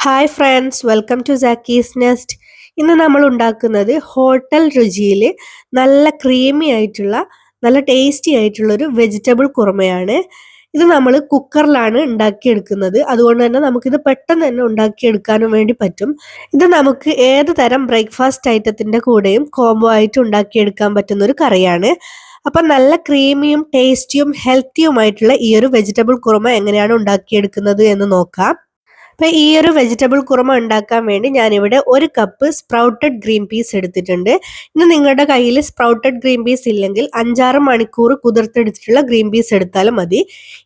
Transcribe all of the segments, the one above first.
Hi friends, welcome to Sakki's nest. ഇന്ന് നമ്മൾ ഉണ്ടാക്കുന്നത് ഹോട്ടൽ രുചിയിൽ നല്ല ക്രീമി ആയിട്ടുള്ള നല്ല ടേസ്റ്റി ആയിട്ടുള്ള ഒരു വെജിറ്റബിൾ കുറുമയാണ്. ഇത് നമ്മൾ കുക്കറിലാണ് ഉണ്ടാക്കിയെടുക്കുന്നത്. അതുകൊണ്ട് തന്നെ നമുക്കിത് പെട്ടെന്ന് തന്നെ ഉണ്ടാക്കിയെടുക്കാനും വേണ്ടി പറ്റും. ഇത് നമുക്ക് ഏത് തരം ബ്രേക്ക്ഫാസ്റ്റ് ഐറ്റത്തിന്റെ കൂടെയും കോംബോ ആയിട്ട് ഉണ്ടാക്കിയെടുക്കാൻ പറ്റുന്ന ഒരു കറിയാണ്. അപ്പം നല്ല ക്രീമിയും ടേസ്റ്റിയും ഹെൽത്തിയുമായിട്ടുള്ള ഈ ഒരു വെജിറ്റബിൾ കുറുമ എങ്ങനെയാണ് ഉണ്ടാക്കിയെടുക്കുന്നത് എന്ന് നോക്കാം. അപ്പോൾ ഈ ഒരു വെജിറ്റബിൾ കുറുമ ഉണ്ടാക്കാൻ വേണ്ടി ഞാനിവിടെ 1 കപ്പ് സ്പ്രൗട്ടഡ് ഗ്രീൻ പീസ് എടുത്തിട്ടുണ്ട്. ഇനി നിങ്ങളുടെ കയ്യിൽ സ്പ്രൗട്ടഡ് ഗ്രീൻ പീസ് ഇല്ലെങ്കിൽ 5-6 മണിക്കൂർ കുതിർത്തെടുത്തിട്ടുള്ള ഗ്രീൻ പീസ് എടുത്താലും മതി.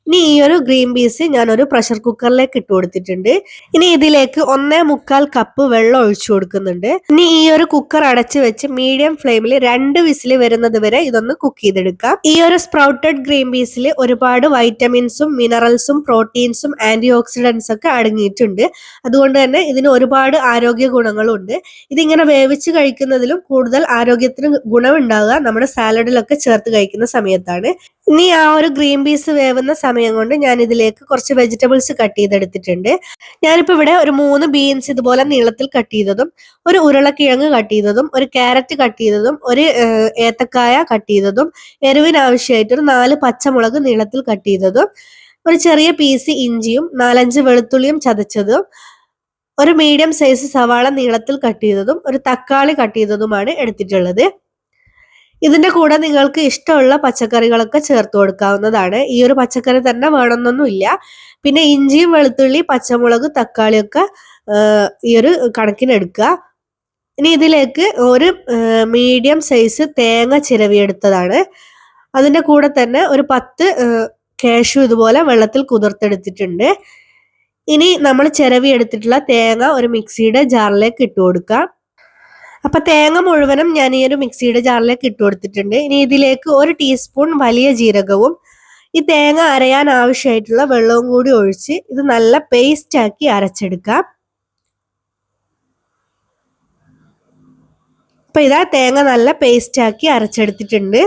ഇനി ഈ ഒരു ഗ്രീൻ പീസ് ഞാനൊരു പ്രഷർ കുക്കറിലേക്ക് ഇട്ട് കൊടുത്തിട്ടുണ്ട്. ഇനി ഇതിലേക്ക് 1.25 കപ്പ് വെള്ളം ഒഴിച്ചു കൊടുക്കുന്നുണ്ട്. ഇനി ഈ ഒരു കുക്കർ അടച്ചു വെച്ച് മീഡിയം ഫ്ലെയിമിൽ 2 വിസിൽ വരുന്നത് വരെ ഇതൊന്ന് കുക്ക് ചെയ്തെടുക്കാം. ഈ ഒരു സ്പ്രൗട്ടഡ് ഗ്രീൻ പീസിൽ ഒരുപാട് വൈറ്റമിൻസും മിനറൽസും പ്രോട്ടീൻസും ആന്റി ഓക്സിഡൻസ് ഒക്കെ അടങ്ങിയിട്ടുണ്ട്. അതുകൊണ്ട് തന്നെ ഇതിന് ഒരുപാട് ആരോഗ്യ ഗുണങ്ങളുണ്ട്. ഇതിങ്ങനെ വേവിച്ച് കഴിക്കുന്നതിലും കൂടുതൽ ആരോഗ്യത്തിന് ഗുണമുണ്ടാകുക നമ്മുടെ സാലഡിലൊക്കെ ചേർത്ത് കഴിക്കുന്ന സമയത്താണ്. ഇനി ആ ഒരു ഗ്രീൻ പീസ് വേവുന്ന സമയം കൊണ്ട് ഞാൻ ഇതിലേക്ക് കുറച്ച് വെജിറ്റബിൾസ് കട്ട് ചെയ്തെടുത്തിട്ടുണ്ട്. ഞാനിപ്പോൾ ഇവിടെ ഒരു 3 ബീൻസ് ഇതുപോലെ നീളത്തിൽ കട്ട് ചെയ്തതും, ഒരു ഉരുളക്കിഴങ്ങ് കട്ട് ചെയ്തതും, ഒരു ക്യാരറ്റ് കട്ട് ചെയ്തതും, ഒരു ഏത്തക്കായ കട്ട് ചെയ്തതും, എരിവിന് ആവശ്യമായിട്ട് ഒരു 4 പച്ചമുളക് നീളത്തിൽ കട്ട് ചെയ്തതും, ഒരു ചെറിയ പീസ് ഇഞ്ചിയും 4-5 വെളുത്തുള്ളിയും ചതച്ചതും, ഒരു മീഡിയം സൈസ് സവാള നീളത്തിൽ കട്ട് ചെയ്തതും, ഒരു തക്കാളി കട്ട് ചെയ്തതുമാണ് എടുത്തിട്ടുള്ളത്. ഇതിന്റെ കൂടെ നിങ്ങൾക്ക് ഇഷ്ടമുള്ള പച്ചക്കറികളൊക്കെ ചേർത്ത് കൊടുക്കാവുന്നതാണ്. ഈ ഒരു പച്ചക്കറി തന്നെ വേണമെന്നൊന്നുമില്ല. പിന്നെ ഇഞ്ചിയും വെളുത്തുള്ളി പച്ചമുളക് തക്കാളിയൊക്കെ ഈ ഒരു കണക്കിന് എടുക്കുക. ഇനി ഇതിലേക്ക് ഒരു മീഡിയം സൈസ് തേങ്ങ ചിരവിയെടുത്തതാണ്. അതിന്റെ കൂടെ തന്നെ ഒരു 10 കാഷ്യൂ ഇതുപോലെ വെള്ളത്തിൽ കുതിർത്തെടുത്തിട്ടുണ്ട്. ഇനി നമ്മൾ ചിരവി എടുത്തിട്ടുള്ള തേങ്ങ ഒരു മിക്സിയുടെ ജാറിലേക്ക് ഇട്ട് കൊടുക്കാം. അപ്പൊ തേങ്ങ മുഴുവനും ഞാൻ ഈ ഒരു മിക്സിയുടെ ജാറിലേക്ക് ഇട്ട് കൊടുത്തിട്ടുണ്ട്. ഇനി ഇതിലേക്ക് 1 ടീസ്പൂൺ വലിയ ജീരകവും ഈ തേങ്ങ അരയാൻ ആവശ്യമായിട്ടുള്ള വെള്ളവും കൂടി ഒഴിച്ച് ഇത് നല്ല പേസ്റ്റ് ആക്കി അരച്ചെടുക്കാം. അപ്പൊ ഇതാ തേങ്ങ നല്ല പേസ്റ്റ് ആക്കി അരച്ചെടുത്തിട്ടുണ്ട്.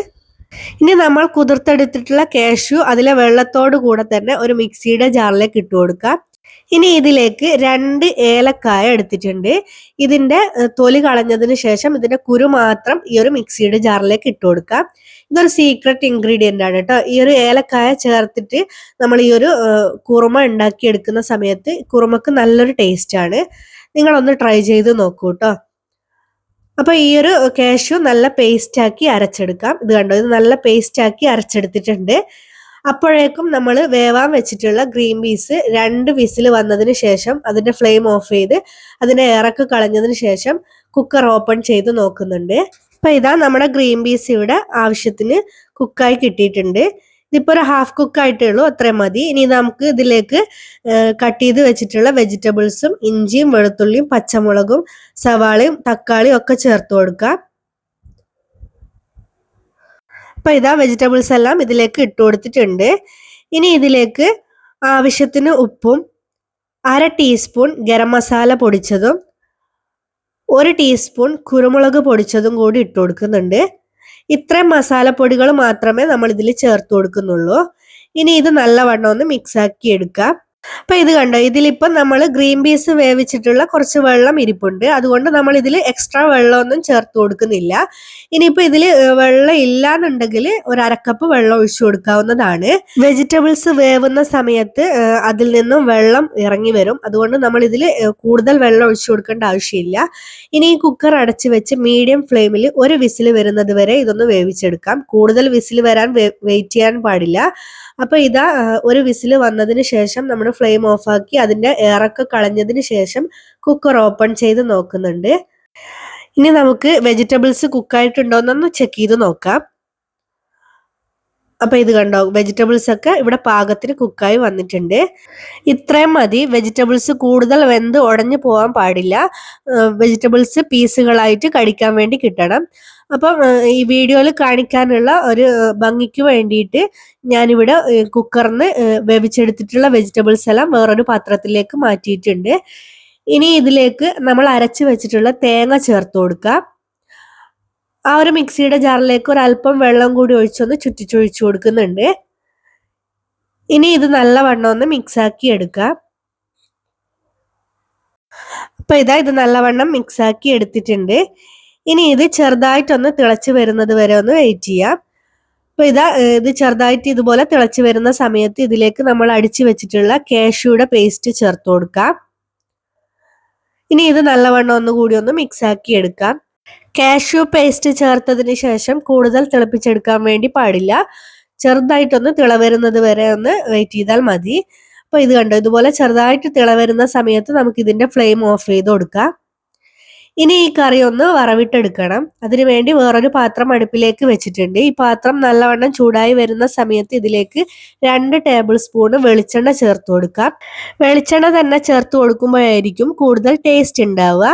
ഇനി നമ്മൾ കുതിർത്തെടുത്തിട്ടുള്ള കാഷ്യൂ അതിലെ വെള്ളത്തോട് കൂടെ തന്നെ ഒരു മിക്സിയുടെ ജാറിലേക്ക് ഇട്ട് കൊടുക്കാം. ഇനി ഇതിലേക്ക് 2 ഏലക്കായ എടുത്തിട്ടുണ്ട്. ഇതിന്റെ തൊലി കളഞ്ഞതിന് ശേഷം ഇതിന്റെ കുരു മാത്രം ഈ ഒരു മിക്സിയുടെ ജാറിലേക്ക് ഇട്ട് കൊടുക്കാം. ഇതൊരു സീക്രട്ട് ഇൻഗ്രീഡിയന്റ് ആണ് കേട്ടോ. ഈ ഒരു ഏലക്കായ ചേർത്തിട്ട് നമ്മൾ ഈ ഒരു കുറുമ ഉണ്ടാക്കി എടുക്കുന്ന സമയത്ത് കുറുമക്ക് നല്ലൊരു ടേസ്റ്റ് ആണ്. നിങ്ങളൊന്ന് ട്രൈ ചെയ്ത് നോക്കൂ കേട്ടോ. അപ്പൊ ഈ ഒരു കാഷ്യൂ നല്ല പേസ്റ്റ് ആക്കി അരച്ചെടുക്കാം. ഇത് കണ്ടോ, ഇത് നല്ല പേസ്റ്റ് ആക്കി അരച്ചെടുത്തിട്ടുണ്ട്. അപ്പോഴേക്കും നമ്മൾ വേവാൻ വെച്ചിട്ടുള്ള ഗ്രീൻ പീസ് 2 വിസിൽ വന്നതിന് ശേഷം അതിന്റെ ഫ്ലെയിം ഓഫ് ചെയ്ത് അതിന്റെ എയറൊക്കെ കളഞ്ഞതിന് ശേഷം കുക്കർ ഓപ്പൺ ചെയ്ത് നോക്കുന്നുണ്ട്. അപ്പൊ ഇതാ നമ്മുടെ ഗ്രീൻ പീസ് ഇവിടെ ആവശ്യത്തിന് കുക്കായി കിട്ടിയിട്ടുണ്ട്. ഇതിപ്പോ ഒരു ഹാഫ് കുക്ക് ആയിട്ടേ ഉള്ളൂ, അത്രയും മതി. ഇനി നമുക്ക് ഇതിലേക്ക് കട്ട് ചെയ്ത് വെച്ചിട്ടുള്ള വെജിറ്റബിൾസും ഇഞ്ചിയും വെളുത്തുള്ളിയും പച്ചമുളകും സവാളയും തക്കാളിയും ഒക്കെ ചേർത്ത് കൊടുക്കാം. അപ്പൊ ഇതാ വെജിറ്റബിൾസ് എല്ലാം ഇതിലേക്ക് ഇട്ട് കൊടുത്തിട്ടുണ്ട്. ഇനി ഇതിലേക്ക് ആവശ്യത്തിന് ഉപ്പും 1/2 ടീസ്പൂൺ ഗരം മസാല പൊടിച്ചതും 1 ടീസ്പൂൺ കുരുമുളക് പൊടിച്ചതും കൂടി ഇട്ട് കൊടുക്കുന്നുണ്ട്. ഇത്രയും മസാലപ്പൊടികൾ മാത്രമേ നമ്മൾ ഇതിൽ ചേർത്ത് കൊടുക്കുന്നുള്ളൂ. ഇനി ഇത് നല്ലവണ്ണം ഒന്ന് മിക്സ് ആക്കി എടുക്കാം. അപ്പൊ ഇത് കണ്ടോ, ഇതിലിപ്പം നമ്മൾ ഗ്രീൻ പീസ് വേവിച്ചിട്ടുള്ള കുറച്ച് വെള്ളം ഇരിപ്പുണ്ട്. അതുകൊണ്ട് നമ്മൾ ഇതിൽ എക്സ്ട്രാ വെള്ളമൊന്നും ചേർത്ത് കൊടുക്കുന്നില്ല. ഇനിയിപ്പോ ഇതിൽ വെള്ളം ഇല്ലാന്നുണ്ടെങ്കിൽ ഒരു 1/2 കപ്പ് വെള്ളം ഒഴിച്ചു കൊടുക്കാവുന്നതാണ്. വെജിറ്റബിൾസ് വേവുന്ന സമയത്ത് അതിൽ നിന്നും വെള്ളം ഇറങ്ങി വരും. അതുകൊണ്ട് നമ്മൾ ഇതിൽ കൂടുതൽ വെള്ളം ഒഴിച്ചു കൊടുക്കേണ്ട ആവശ്യമില്ല. ഇനി ഈ കുക്കർ അടച്ചു വെച്ച് മീഡിയം ഫ്ലെയിമിൽ 1 വിസിൽ വരുന്നത് വരെ ഇതൊന്ന് വേവിച്ചെടുക്കാം. കൂടുതൽ വിസിൽ വരാൻ വെയിറ്റ് ചെയ്യാൻ പാടില്ല. അപ്പൊ ഇതാ 1 വിസിൽ വന്നതിന് ശേഷം നമ്മുടെ ഫ്ലെയിം ഓഫ് ആക്കി അതിന്റെ എയറൊക്കെ കളഞ്ഞതിന് ശേഷം കുക്കർ ഓപ്പൺ ചെയ്ത് നോക്കുന്നുണ്ട്. ഇനി നമുക്ക് വെജിറ്റബിൾസ് കുക്കായിട്ടുണ്ടോന്നൊന്ന് ചെക്ക് ചെയ്ത് നോക്കാം. അപ്പൊ ഇത് കണ്ടോ, വെജിറ്റബിൾസ് ഒക്കെ ഇവിടെ പാകത്തിന് കുക്കായി വന്നിട്ടുണ്ട്. ഇത്രയും മതി. വെജിറ്റബിൾസ് കൂടുതൽ വെന്ത് ഉടഞ്ഞു പോകാൻ പാടില്ല. വെജിറ്റബിൾസ് പീസുകളായിട്ട് കടിക്കാൻ വേണ്ടി കിട്ടണം. അപ്പം ഈ വീഡിയോയിൽ കാണിക്കാനുള്ള ഒരു ഭംഗിക്ക് വേണ്ടിയിട്ട് ഞാനിവിടെ കുക്കറിന് വേവിച്ചെടുത്തിട്ടുള്ള വെജിറ്റബിൾസ് എല്ലാം വേറൊരു പാത്രത്തിലേക്ക് മാറ്റിയിട്ടുണ്ട്. ഇനി ഇതിലേക്ക് നമ്മൾ അരച്ചു വെച്ചിട്ടുള്ള തേങ്ങ ചേർത്ത് കൊടുക്കാം. ആ ഒരു മിക്സിയുടെ ജാറിലേക്ക് ഒരു അല്പം വെള്ളം കൂടി ഒഴിച്ചൊന്ന് ചുറ്റിച്ചൊഴിച്ചു കൊടുക്കുന്നുണ്ട്. ഇനി ഇത് നല്ലവണ്ണം ഒന്ന് മിക്സ് ആക്കി എടുക്കാം. അപ്പോൾ ഇത് നല്ലവണ്ണം മിക്സ് ആക്കി എടുത്തിട്ടുണ്ട്. ഇനി ഇത് ചെറുതായിട്ടൊന്ന് തിളച്ച് വരുന്നത് വരെ ഒന്ന് വെയിറ്റ് ചെയ്യാം. അപ്പോൾ ഇത് ചെറുതായിട്ട് ഇതുപോലെ തിളച്ച് വരുന്ന സമയത്ത് ഇതിലേക്ക് നമ്മൾ അടിച്ചു വെച്ചിട്ടുള്ള കാഷ്യൂയുടെ പേസ്റ്റ് ചേർത്ത് കൊടുക്കാം. ഇനി ഇത് നല്ലവണ്ണം ഒന്നുകൂടി ഒന്ന് മിക്സ് ആക്കി എടുക്കാം. കാഷ്യൂ പേസ്റ്റ് ചേർത്തതിന് ശേഷം കൂടുതൽ തിളപ്പിച്ചെടുക്കാൻ വേണ്ടി പാടില്ല. ചെറുതായിട്ടൊന്ന് തിളവരുന്നത് വരെ ഒന്ന് വെയിറ്റ് ചെയ്താൽ മതി. അപ്പോൾ ഇത് കണ്ടോ, ഇതുപോലെ ചെറുതായിട്ട് തിളവരുന്ന സമയത്ത് നമുക്ക് ഇതിന്റെ ഫ്ലെയിം ഓഫ് ചെയ്ത് കൊടുക്കാം. ഇനി ഈ കറി ഒന്ന് വറവിട്ടെടുക്കണം. അതിനുവേണ്ടി വേറൊരു പാത്രം അടുപ്പിലേക്ക് വെച്ചിട്ടുണ്ട്. ഈ പാത്രം നല്ലവണ്ണം ചൂടായി വരുന്ന സമയത്ത് ഇതിലേക്ക് 2 ടേബിൾ സ്പൂൺ വെളിച്ചെണ്ണ ചേർത്ത് കൊടുക്കാം. വെളിച്ചെണ്ണ തന്നെ ചേർത്ത് കൊടുക്കുമ്പോഴായിരിക്കും കൂടുതൽ ടേസ്റ്റ് ഉണ്ടാവുക.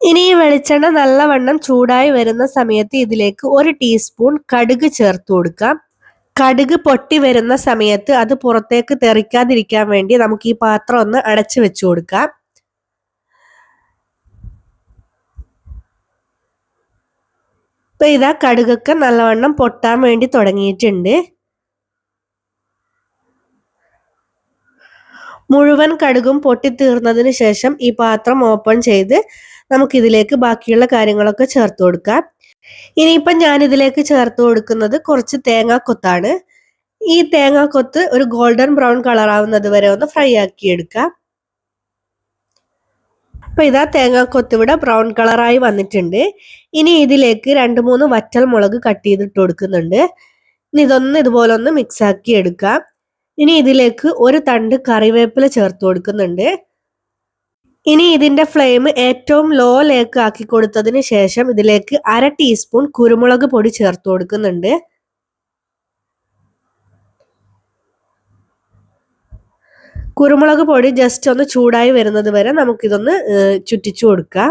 ഇനി ഈ വെളിച്ചെണ്ണ നല്ലവണ്ണം ചൂടായി വരുന്ന സമയത്ത് ഇതിലേക്ക് 1 ടീസ്പൂൺ കടുക് ചേർത്ത് കൊടുക്കാം. കടുക് പൊട്ടി വരുന്ന സമയത്ത് അത് പുറത്തേക്ക് തെറിക്കാതിരിക്കാൻ വേണ്ടി നമുക്ക് ഈ പാത്രം ഒന്ന് അടച്ചു വെച്ചു കൊടുക്കാം. അപ്പോൾ കടുകൊക്കെ നല്ലവണ്ണം പൊട്ടാൻ വേണ്ടി തുടങ്ങിയിട്ടുണ്ട്. മുഴുവൻ കടുകും പൊട്ടിത്തീർന്നതിന് ശേഷം ഈ പാത്രം ഓപ്പൺ ചെയ്ത് നമുക്കിതിലേക്ക് ബാക്കിയുള്ള കാര്യങ്ങളൊക്കെ ചേർത്ത് കൊടുക്കാം. ഇനിയിപ്പം ഞാനിതിലേക്ക് ചേർത്ത് കൊടുക്കുന്നത് കുറച്ച് തേങ്ങാക്കൊത്താണ്. ഈ തേങ്ങാക്കൊത്ത് ഒരു ഗോൾഡൻ ബ്രൗൺ കളർ ആവുന്നത് വരെ ഒന്ന് ഫ്രൈ ആക്കി എടുക്കാം. അപ്പോൾ തേങ്ങാക്കൊത്ത് ഇവിടെ ബ്രൗൺ കളറായി വന്നിട്ടുണ്ട്. ഇനി ഇതിലേക്ക് 2-3 വറ്റൽ മുളക് കട്ട് ചെയ്തിട്ട് കൊടുക്കുന്നുണ്ട്. ഇനി ഇതൊന്ന് ഇതുപോലെ ഒന്ന് മിക്സ് ആക്കി എടുക്കാം. ഇനി ഇതിലേക്ക് 1 തണ്ട് കറിവേപ്പില ചേർത്ത് കൊടുക്കുന്നുണ്ട്. ഇനി ഇതിന്റെ ഫ്ലെയിം ഏറ്റവും ലോയിലേക്ക് ആക്കി കൊടുത്തതിന് ശേഷം ഇതിലേക്ക് 1/2 ടീസ്പൂൺ കുരുമുളക് പൊടി ചേർത്ത് കൊടുക്കുന്നുണ്ട്. കുരുമുളക് പൊടി ജസ്റ്റ് ഒന്ന് ചൂടായി വരുന്നത് വരെ നമുക്കിതൊന്ന് ചുറ്റിച്ചു കൊടുക്കാം.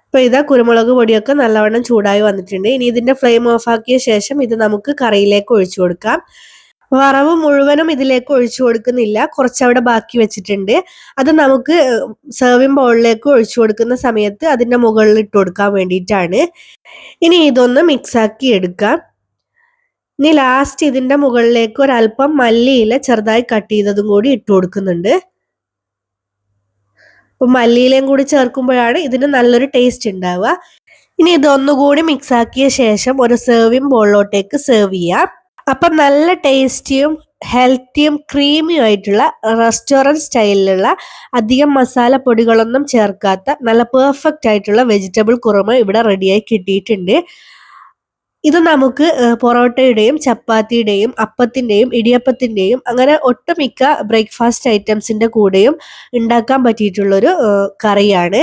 അപ്പോൾ കുരുമുളക് പൊടിയൊക്കെ നല്ലവണ്ണം ചൂടായി വന്നിട്ടുണ്ട്. ഇനി ഇതിന്റെ ഫ്ലെയിം ഓഫ് ആക്കിയ ശേഷം ഇത് നമുക്ക് കറിയിലേക്ക് ഒഴിച്ചു കൊടുക്കാം. വറവ് മുഴുവനും ഇതിലേക്ക് ഒഴിച്ചു കൊടുക്കുന്നില്ല, കുറച്ചവിടെ ബാക്കി വെച്ചിട്ടുണ്ട്. അത് നമുക്ക് സെർവിങ് ബൗളിലേക്ക് ഒഴിച്ചു കൊടുക്കുന്ന സമയത്ത് അതിന്റെ മുകളിൽ ഇട്ട് കൊടുക്കാൻ വേണ്ടിയിട്ടാണ്. ഇനി ഇതൊന്ന് മിക്സ് ആക്കി എടുക്കാം. ഇനി ലാസ്റ്റ് ഇതിന്റെ മുകളിലേക്ക് ഒരല്പം മല്ലിയില ചെറുതായി കട്ട് ചെയ്തതും കൂടി ഇട്ട് കൊടുക്കുന്നുണ്ട്. അപ്പോൾ മല്ലിയിലയും കൂടി ചേർക്കുമ്പോഴാണ് ഇതിന് നല്ലൊരു ടേസ്റ്റ് ഉണ്ടാവുക. ഇനി ഇതൊന്നുകൂടി മിക്സ് ആക്കിയ ശേഷം ഒരു സെർവിങ് ബൗളിലോട്ടേക്ക് സെർവ് ചെയ്യാം. അപ്പം നല്ല ടേസ്റ്റിയും ഹെൽത്തിയും ക്രീമിയും ആയിട്ടുള്ള റെസ്റ്റോറൻറ്റ് സ്റ്റൈലിലുള്ള അധികം മസാലപ്പൊടികളൊന്നും ചേർക്കാത്ത നല്ല പെർഫെക്റ്റ് ആയിട്ടുള്ള വെജിറ്റബിൾ കുറുമ ഇവിടെ റെഡിയായി കിട്ടിയിട്ടുണ്ട്. ഇത് നമുക്ക് പൊറോട്ടയുടെയും ചപ്പാത്തിയുടെയും അപ്പത്തിൻ്റെയും ഇടിയപ്പത്തിൻ്റെയും അങ്ങനെ ഒട്ടുമിക്ക ബ്രേക്ക്ഫാസ്റ്റ് ഐറ്റംസിൻ്റെ കൂടെയും ഉണ്ടാക്കാൻ പറ്റിയിട്ടുള്ളൊരു കറിയാണ്.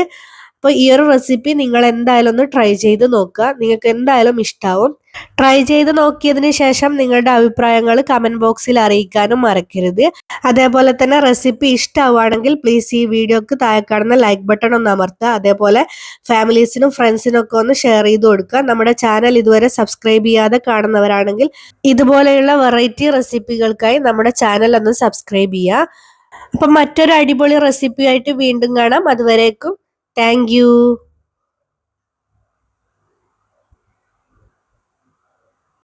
അപ്പോൾ ഈ ഒരു റെസിപ്പി നിങ്ങൾ എന്തായാലും ഒന്ന് ട്രൈ ചെയ്ത് നോക്കുക. നിങ്ങൾക്ക് എന്തായാലും ഇഷ്ടാവും. ട്രൈ ചെയ്ത് നോക്കിയതിന് ശേഷം നിങ്ങളുടെ അഭിപ്രായങ്ങൾ കമന്റ് ബോക്സിൽ അറിയിക്കാനും മറക്കരുത്. അതേപോലെ തന്നെ റെസിപ്പി ഇഷ്ടമാവുകയാണെങ്കിൽ പ്ലീസ് ഈ വീഡിയോക്ക് താഴെ കാണുന്ന ലൈക്ക് ബട്ടൺ ഒന്ന് അമർത്തുക. അതേപോലെ ഫാമിലീസിനും ഫ്രണ്ട്സിനും ഒക്കെ ഒന്ന് ഷെയർ ചെയ്ത് കൊടുക്കുക. നമ്മുടെ ചാനൽ ഇതുവരെ സബ്സ്ക്രൈബ് ചെയ്യാതെ കാണുന്നവരാണെങ്കിൽ ഇതുപോലെയുള്ള വെറൈറ്റി റെസിപ്പികൾക്കായി നമ്മുടെ ചാനൽ ഒന്ന് സബ്സ്ക്രൈബ് ചെയ്യുക. അപ്പം മറ്റൊരു അടിപൊളി റെസിപ്പിയായിട്ട് വീണ്ടും കാണാം. അതുവരേക്കും താങ്ക് യു.